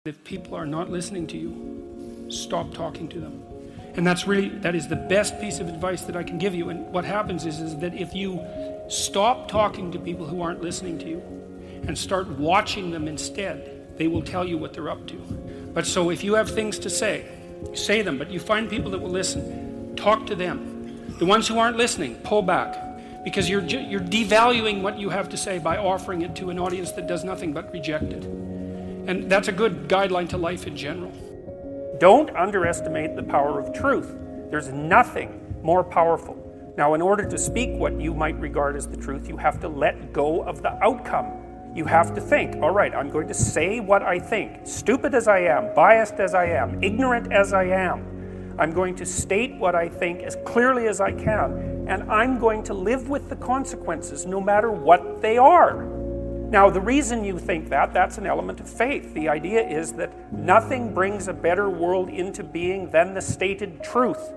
If people are not listening to you, stop talking to them. And that is the best piece of advice that I can give you. And what happens is that if you stop talking to people who aren't listening to you and start watching them instead, they will tell you what they're up to. But so if you have things to say them, but you find people that will listen, talk to them. The ones who aren't listening, pull back. Because you're devaluing what you have to say by offering it to an audience that does nothing but reject it. And that's a good guideline to life in general. Don't underestimate the power of truth. There's nothing more powerful. Now, in order to speak what you might regard as the truth, you have to let go of the outcome. You have to think, all right, I'm going to say what I think. Stupid as I am, biased as I am, ignorant as I am, I'm going to state what I think as clearly as I can, and I'm going to live with the consequences no matter what they are. Now, the reason you think that's an element of faith. The idea is that nothing brings a better world into being than the stated truth.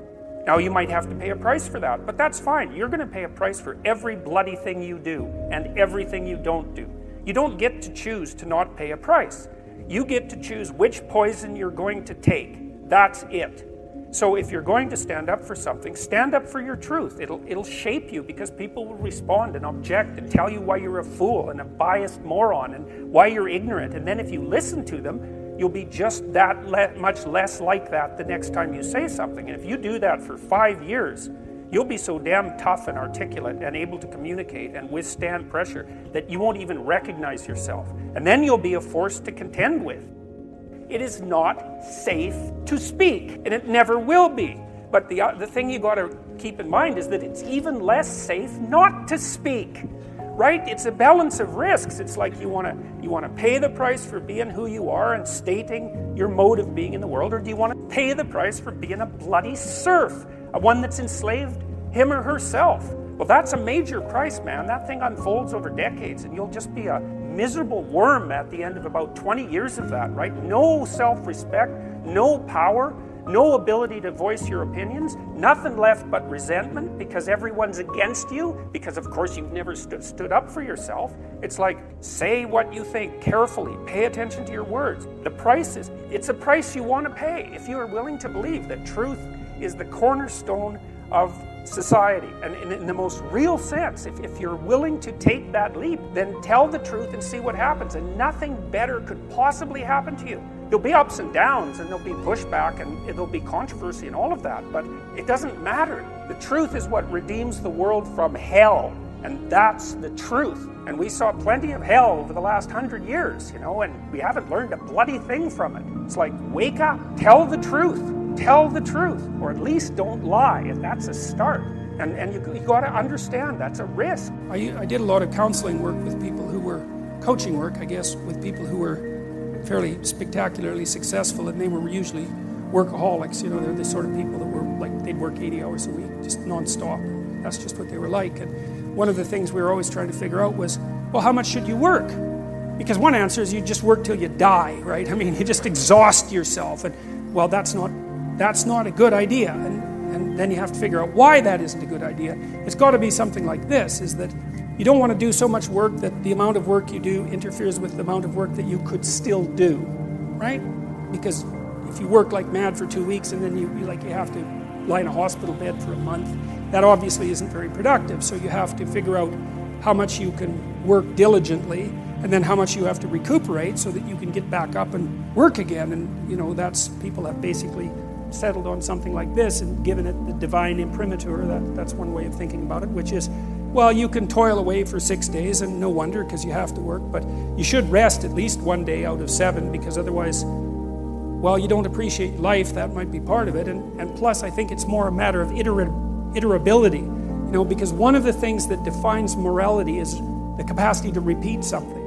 Now, you might have to pay a price for that, but that's fine. You're going to pay a price for every bloody thing you do and everything you don't do. You don't get to choose to not pay a price. You get to choose which poison you're going to take. That's it. So if you're going to stand up for something, stand up for your truth. It'll shape you because people will respond and object and tell you why you're a fool and a biased moron and why you're ignorant. And then if you listen to them, you'll be just that much less like that the next time you say something. And if you do that for 5 years, you'll be so damn tough and articulate and able to communicate and withstand pressure that you won't even recognize yourself. And then you'll be a force to contend with. It is not safe to speak, and it never will be. But the thing you got to keep in mind is that it's even less safe not to speak, right? It's a balance of risks. It's like you want to pay the price for being who you are and stating your mode of being in the world, or do you want to pay the price for being a bloody serf, one that's enslaved him or herself? Well, that's a major price, man. That thing unfolds over decades, and you'll just be a miserable worm at the end of about 20 years of that, right? No self-respect, no power, no ability to voice your opinions, nothing left but resentment because everyone's against you, because of course you've never stood up for yourself. It's like, say what you think carefully, pay attention to your words. The price it's a price you want to pay if you are willing to believe that truth is the cornerstone of society. And in the most real sense, if you're willing to take that leap, then tell the truth and see what happens. And nothing better could possibly happen to you. There'll be ups and downs, and there'll be pushback, and there'll be controversy and all of that, but it doesn't matter. The truth is what redeems the world from hell, and that's the truth. And we saw plenty of hell over the last 100 years, and we haven't learned a bloody thing from it. It's like, wake up, tell the truth. Tell the truth, or at least don't lie, and that's a start. And you got to understand that's a risk. I did a lot of counseling work with people who were, coaching work, I guess, with people who were fairly spectacularly successful, and they were usually workaholics. They're the sort of people that were like, they'd work 80 hours a week, just nonstop. That's just what they were like. And one of the things we were always trying to figure out was, well, how much should you work? Because one answer is you just work till you die, right? I mean, you just exhaust yourself. And well, that's not a good idea, and then you have to figure out why that isn't a good idea. It's got to be something like this, is that you don't want to do so much work that the amount of work you do interferes with the amount of work that you could still do, right? Because if you work like mad for 2 weeks and then you have to lie in a hospital bed for a month, that obviously isn't very productive. So you have to figure out how much you can work diligently, and then how much you have to recuperate so that you can get back up and work again. And that's, people have basically settled on something like this and given it the divine imprimatur. That's one way of thinking about it, which is, well, you can toil away for 6 days, and no wonder, because you have to work, but you should rest at least 1 day out of 7, because otherwise, well, you don't appreciate life. That might be part of it. And plus, I think it's more a matter of iterability, because one of the things that defines morality is the capacity to repeat something,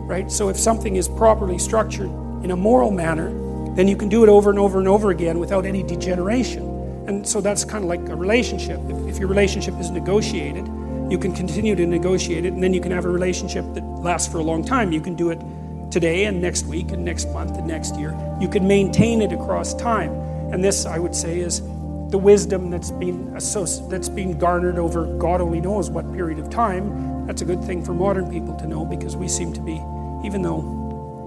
right? So if something is properly structured in a moral manner, then you can do it over and over and over again without any degeneration. And so that's kind of like a relationship. If your relationship is negotiated, you can continue to negotiate it, and then you can have a relationship that lasts for a long time. You can do it today and next week and next month and next year. You can maintain it across time. And this, I would say, is the wisdom that's been garnered over God only knows what period of time. That's a good thing for modern people to know, because we seem to be, even though,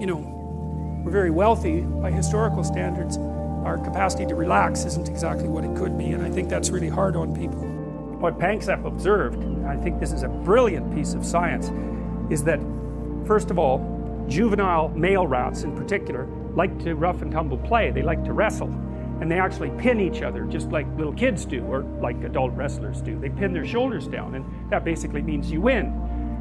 we're very wealthy by historical standards, our capacity to relax isn't exactly what it could be, and I think that's really hard on people. What Panksepp observed, and I think this is a brilliant piece of science, is that, first of all, juvenile male rats in particular like to rough and tumble play. They like to wrestle. And they actually pin each other just like little kids do, or like adult wrestlers do. They pin their shoulders down, and that basically means you win.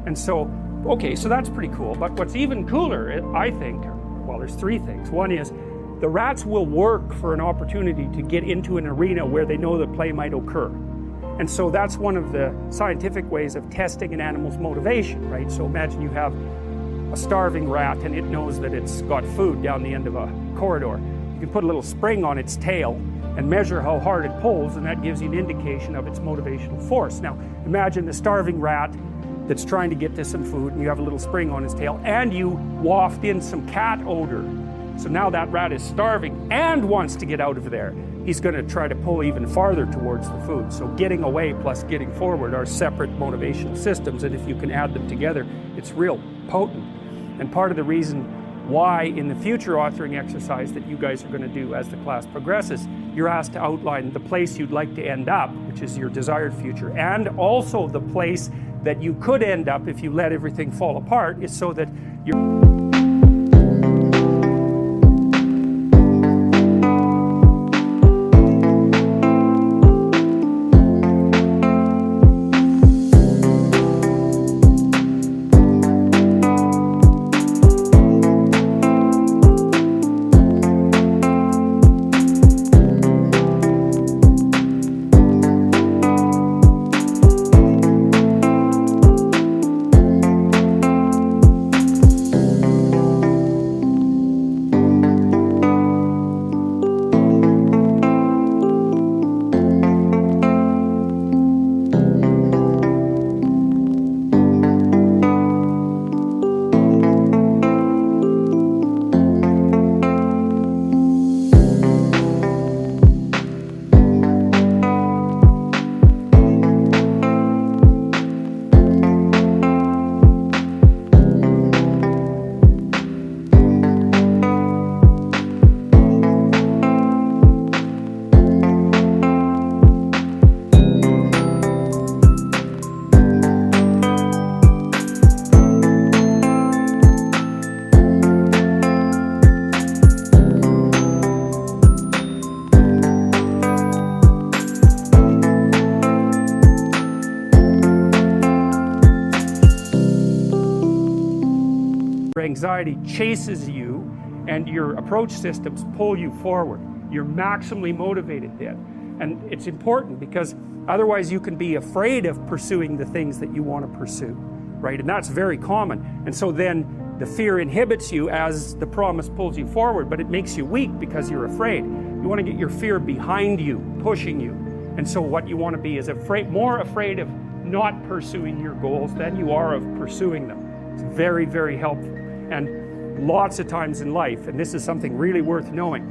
And so, okay, so that's pretty cool. But what's even cooler, I think, well, there's three things. One is the rats will work for an opportunity to get into an arena where they know that play might occur. And so that's one of the scientific ways of testing an animal's motivation, right? So imagine you have a starving rat and it knows that it's got food down the end of a corridor. You can put a little spring on its tail and measure how hard it pulls, and that gives you an indication of its motivational force. Now, imagine the starving rat that's trying to get to some food, and you have a little spring on his tail, and you waft in some cat odor. So now that rat is starving and wants to get out of there. He's going to try to pull even farther towards the food. So getting away plus getting forward are separate motivational systems, and if you can add them together, it's real potent. And part of the reason why in the future authoring exercise that you guys are going to do as the class progresses, you're asked to outline the place you'd like to end up, which is your desired future, and also the place that you could end up if you let everything fall apart, is so that you're anxiety chases you and your approach systems pull you forward. You're maximally motivated then. And it's important because otherwise you can be afraid of pursuing the things that you want to pursue, right? And that's very common. And so then the fear inhibits you as the promise pulls you forward, but it makes you weak because you're afraid. You want to get your fear behind you, pushing you. And so what you want to be is more afraid of not pursuing your goals than you are of pursuing them. It's very, very helpful. And lots of times in life, and this is something really worth knowing,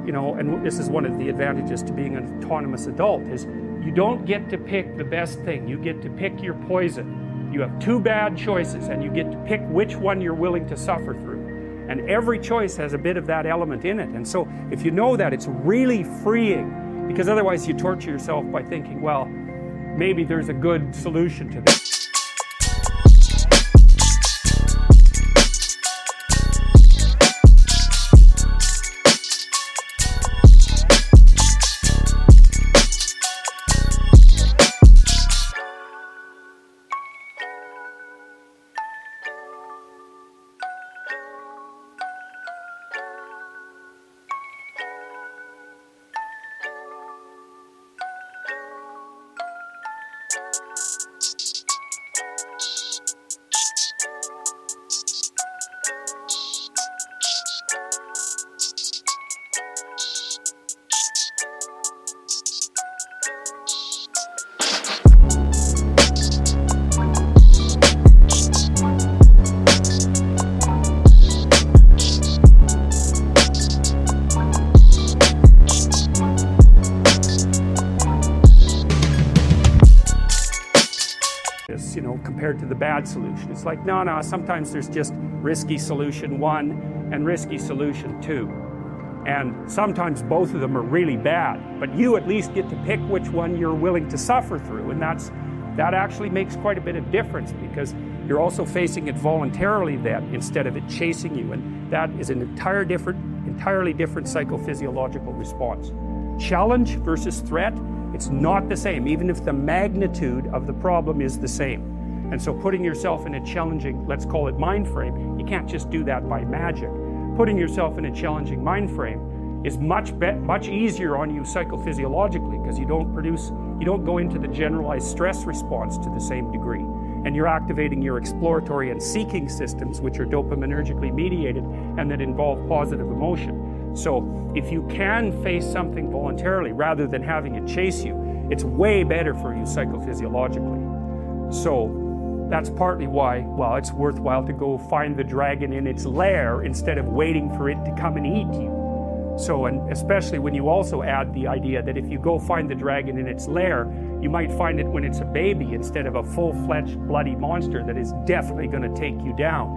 you know, and this is one of the advantages to being an autonomous adult, is you don't get to pick the best thing. You get to pick your poison. You have two bad choices, and you get to pick which one you're willing to suffer through. And every choice has a bit of that element in it. And so if you know that, it's really freeing, because otherwise you torture yourself by thinking, well, maybe there's a good solution to this. You know, compared to the bad solution. It's like, no, sometimes there's just risky solution 1 and risky solution 2. And sometimes both of them are really bad, but you at least get to pick which one you're willing to suffer through, and that actually makes quite a bit of difference, because you're also facing it voluntarily then, instead of it chasing you, and that is an entirely different psychophysiological response. Challenge versus threat, it's not the same, even if the magnitude of the problem is the same. And so putting yourself in a challenging, let's call it mind frame, you can't just do that by magic. Putting yourself in a challenging mind frame is much easier on you psychophysiologically, because you don't go into the generalized stress response to the same degree. And you're activating your exploratory and seeking systems, which are dopaminergically mediated and that involve positive emotion. So if you can face something voluntarily rather than having it chase you, it's way better for you psychophysiologically. So that's partly why, well, it's worthwhile to go find the dragon in its lair instead of waiting for it to come and eat you. So, and especially when you also add the idea that if you go find the dragon in its lair, you might find it when it's a baby instead of a full-fledged bloody monster that is definitely going to take you down.